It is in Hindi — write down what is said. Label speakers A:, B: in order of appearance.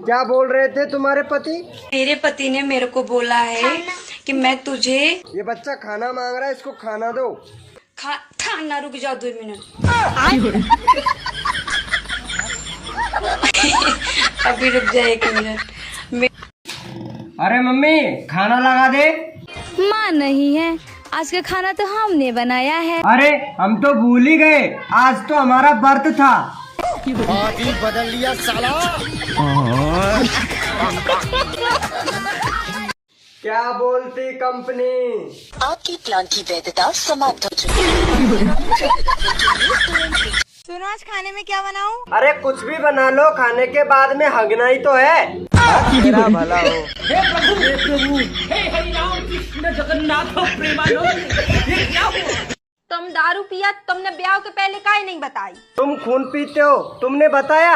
A: क्या बोल रहे थे तुम्हारे पति?
B: मेरे पति ने मेरे को बोला है कि मैं तुझे
A: ये बच्चा खाना मांग रहा है, इसको खाना दो।
B: खाना, रुक जाओ 2 मिनट। अभी रुक जाए 1 मिनट।
A: अरे मम्मी खाना लगा दे।
C: माँ नहीं है, आज का खाना तो हमने बनाया है।
A: अरे हम तो भूल ही गए, आज तो हमारा व्रत था। आदि बदल लिया साला। क्या बोलती कंपनी?
D: आपके प्लान की वैधता समाप्त हो चुकी है।
C: सुनो, आज खाने में क्या बनाऊं?
A: अरे कुछ भी बना लो, खाने के बाद में हगना ही तो है। तेरा भला हो।
E: हे प्रभु, हे हरि राम कृष्ण जगन्नाथ प्रेमानंद, ये क्या हुआ?
C: तुम दारू पिया, तुमने ब्याह के पहले काहे नहीं बताई?
A: तुम खून पीते हो, तुमने बताया?